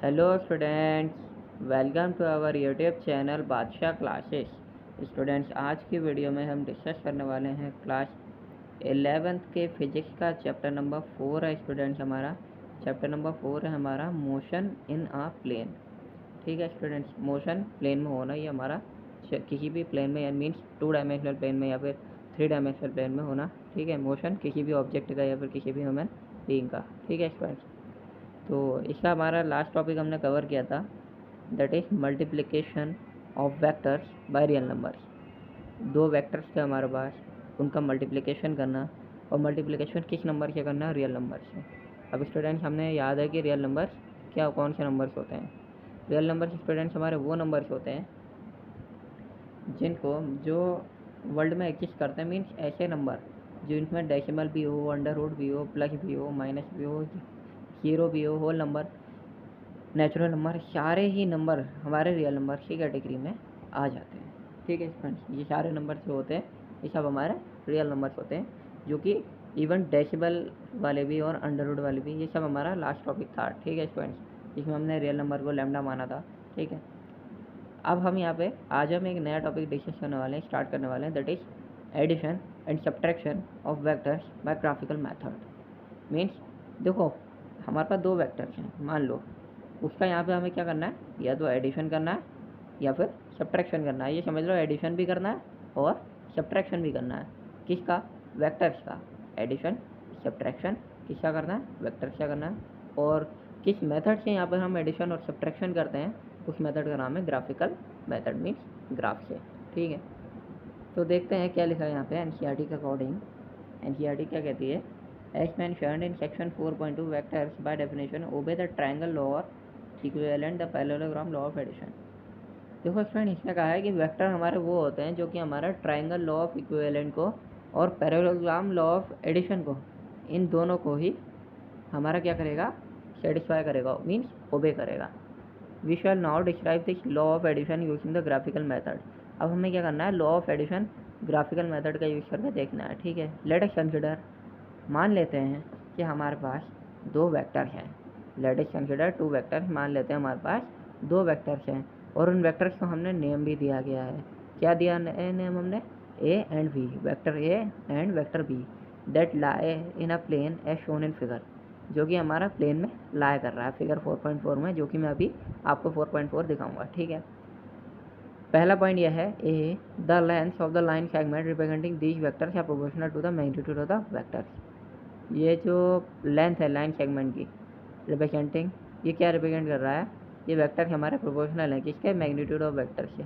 Hello students, welcome to our YouTube channel Badshah classes. Students, आज की video में हम डिस्कस करने वाले हैं क्लास 11th के फिजिक्स का चैप्टर नंबर 4 है। स्टूडेंट्स, हमारा चैप्टर नंबर 4 है हमारा मोशन इन अ प्लेन। ठीक है स्टूडेंट्स, मोशन प्लेन में होना ये हमारा किसी भी प्लेन में, या मीन्स 2 डायमेंशनल प्लेन में या फिर 3 डायमेंशनल प्लेन में होना। ठीक है, मोशन किसी भी ऑब्जेक्ट का या फिर किसी भी ह्यूमन बीइंग का। ठीक है स्टूडेंट्स, तो इसका हमारा लास्ट टॉपिक हमने कवर किया था, that is multiplication of vectors by real numbers. 2 vectors थे हमारे पास, उनका मल्टीप्लिकेशन करना, और मल्टीप्लिकेशन किस नंबर से करना? रियल नंबर से। अब स्टूडेंट्स, हमने याद है कि रियल नंबर्स क्या, कौन से नंबर्स होते हैं? रियल नंबर्स स्टूडेंट्स हमारे वो नंबर्स होते हैं जिनको जो वर्ल्ड में एग्जिस्ट करते हैं, मीन्स ऐसे नंबर जिनमें डेसिमल भी हो, अंडर रूट भी हो, प्लस भी हो, माइनस भी हो, जीरो भी हो, होल नंबर, नेचुरल नंबर, सारे ही नंबर हमारे रियल नंबर की कैटेगरी में आ जाते हैं। ठीक है फ्रेंड्स, ये सारे नंबर जो होते हैं ये सब हमारे रियल नंबर्स होते हैं, जो कि इवन डेसिबल वाले भी और अंडर रूट वाले भी, ये सब हमारा लास्ट टॉपिक था। ठीक है फ्रेंड्स, जिसमें हमने रियल नंबर को लैम्डा माना था। ठीक है, अब हम यहाँ पे आज हम एक नया टॉपिक डिस्कस करने वाले हैं, स्टार्ट करने वाले हैं, that is addition and subtraction of vectors by graphical method. Means देखो, हमारे पास 2 वेक्टर्स हैं, मान लो, उसका यहाँ पे हमें क्या करना है, या तो एडिशन करना है या फिर सब्ट्रैक्शन करना है। ये समझ लो, एडिशन भी करना है और सब्ट्रैक्शन भी करना है। किसका? वेक्टर्स का। एडिशन सब्ट्रैक्शन किसका करना है? वेक्टर्स का करना है। और किस मेथड से यहाँ पर हम एडिशन और सब्ट्रैक्शन करते हैं, उस मेथड का नाम है ग्राफिकल मेथड, मीन्स ग्राफ से। ठीक है, तो देखते हैं क्या लिखा है यहाँ पे एनसीईआरटी के अकॉर्डिंग। एनसीईआरटी क्या कहती है? As mentioned in section 4.2, vectors by definition obey the triangle law or equivalent the parallelogram law of addition. देखो स्टूडेंट, इसने कहा है कि वेक्टर हमारे वो होते हैं जो कि हमारा ट्रायंगल लॉ ऑफ इक्विवेलेंट को और पैरेललोग्राम लॉ ऑफ एडिशन को, इन दोनों को ही हमारा क्या करेगा? सेटिस्फाई करेगा, मीन्स ओबे करेगा। We shall now describe this law of addition using the graphical method. अब हमें क्या करना है? Law of addition graphical method का यूज़ करके देखना है। ठीक है, लेट अस कंसिडर, मान लेते हैं कि हमारे पास 2 वेक्टर हैं। लेट अस कंसिडर 2 वेक्टर्स, मान लेते हैं हमारे पास 2 वेक्टर्स हैं, और उन वेक्टर्स को हमने नेम भी दिया गया है। क्या दिया नेम हमने? A and B, vector A and vector B, that lie in a plane as shown in figure, जो कि हमारा प्लेन में लाई कर रहा है फिगर 4.4 में, जो कि मैं अभी आपको 4.4 दिखाऊंगा। ठीक है, पहला पॉइंट यह है, a the length of the line segment representing these vectors are proportional to the magnitude of the vectors. ये जो लेंथ है लाइन सेगमेंट की रिप्रेजेंटिंग, ये क्या रिप्रेजेंट कर रहा है? ये वेक्टर हमारे प्रोपोर्शनल है किसके? मैग्नीट्यूड ऑफ वेक्टर से।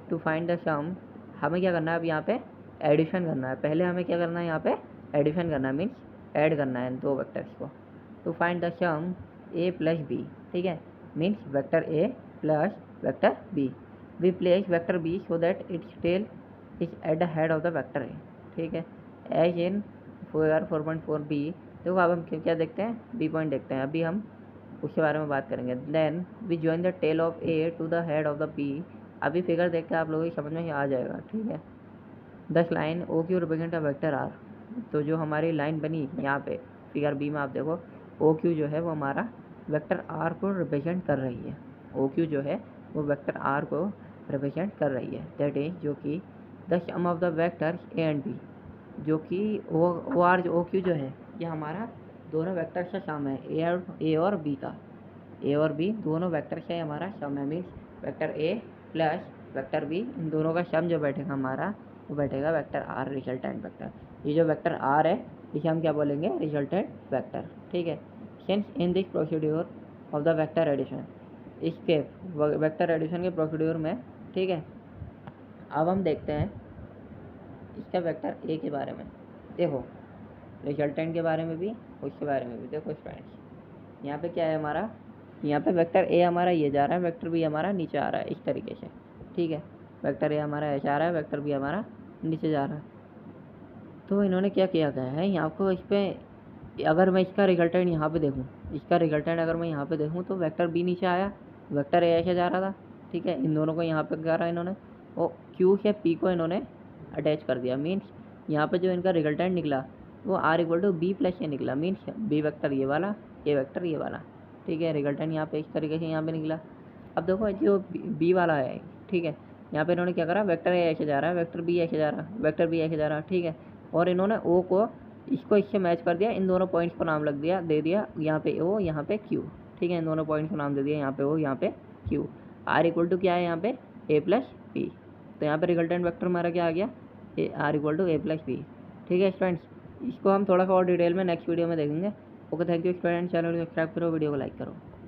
टू फाइंड द सम, हमें क्या करना है अब यहाँ पे? एडिशन करना है। पहले हमें क्या करना है? यहाँ पे एडिशन करना है, मीन्स ऐड करना है 2 वेक्टर्स को। To find the sum A plus B, ठीक है, means vector A plus vector B. We place vector B so that its tail is at the head of the vector A. ठीक है, as in 4.4 B. देखो अब हम क्या देखते हैं? बी पॉइंट देखते हैं, अभी हम उसके बारे में बात करेंगे। Then we join the tail of A to the head of the B. अभी फिगर देख के आप लोगों की समझ में आ जाएगा। ठीक है, thus line O Q represent a vector R. तो जो हमारी लाइन बनी यहाँ पे फिगर बी में, आप देखो ओ क्यू जो है वो हमारा वेक्टर आर को रिप्रेजेंट कर रही है। ओ क्यू जो है वो वेक्टर आर को रिप्रेजेंट कर रही है, दैट इज जो कि the sum of the vector A and B, जो कि ओ आर जो ओ क्यू जो है ये हमारा दोनों वेक्टर का सम है, ए और बी का। ए और बी दोनों वेक्टर का हमारा सम है, means vector A plus vector B, इन दोनों का सम जो बैठेगा हमारा वो बैठेगा वेक्टर आर, रिजल्टेंट वेक्टर। ये जो वेक्टर आर है इसे हम क्या बोलेंगे? Resultant vector. ठीक है, since in this procedure of the vector addition, इसके वेक्टर एडिशन के प्रोसीड्यूर में, ठीक है, अब हम देखते हैं इसका वेक्टर ए के बारे में। देखो, रिजल्टेंट के बारे में भी, उसके बारे में भी। देखो फ्रेंड्स, यहाँ पे क्या है हमारा? यहाँ पे वेक्टर ए हमारा ये जा रहा है, वेक्टर बी हमारा नीचे आ रहा है, इस तरीके से। ठीक है, वेक्टर ए हमारा ऐसे आ रहा है, वेक्टर बी हमारा नीचे जा रहा है। तो इन्होंने क्या किया गया है यहाँ को, इस पर अगर मैं इसका रिजल्टेंट यहाँ पे देखूँ, इसका रिजल्टेंट अगर मैं यहाँ पे देखूँ तो वेक्टर बी नीचे आया, वेक्टर ए ऐसे जा रहा था। ठीक है, इन दोनों को यहाँ पे क्या रहा इन्होंने, और क्यू से पी को इन्होंने अटैच कर दिया। मीन्स यहाँ पे जो इनका रिजल्टेंट निकला वो are equal to B plus A निकला। मीन्स बी वेक्टर ये वाला, ए वेक्टर ये वाला। ठीक है। रिजल्टेंट यहाँ पे इस तरीके से यहाँ पे निकला। अब देखो जो बी वाला है, ठीक है, यहाँ पे इन्होंने क्या करा, वेक्टर ए ऐसे जा रहा है, वेक्टर बी ऐसे जा रहा है, वेक्टर बी ऐसे जा रहा है, ठीक है, और इन्होंने ओ को इसको इससे मैच कर दिया, इन दोनों पॉइंट्स को नाम लग दिया, दे दिया, यहाँ पे ओ यहाँ पे क्यू, ठीक है, इन दोनों पॉइंट्स को नाम दे दिया, यहाँ पे ओ यहाँ पे क्यू। आर इक्वल टू क्या है यहाँ पे, ए प्लस बी। तो यहाँ पे रिजल्टेंट वेक्टर हमारा क्या आ गया, A R equal to A plus B. ठीक है स्टूडेंट्स, इसको हम थोड़ा सा और डिटेल में नेक्स्ट वीडियो में देखेंगे। Okay, thank you students, channel को सब्सक्राइब करो, वीडियो को लाइक करो।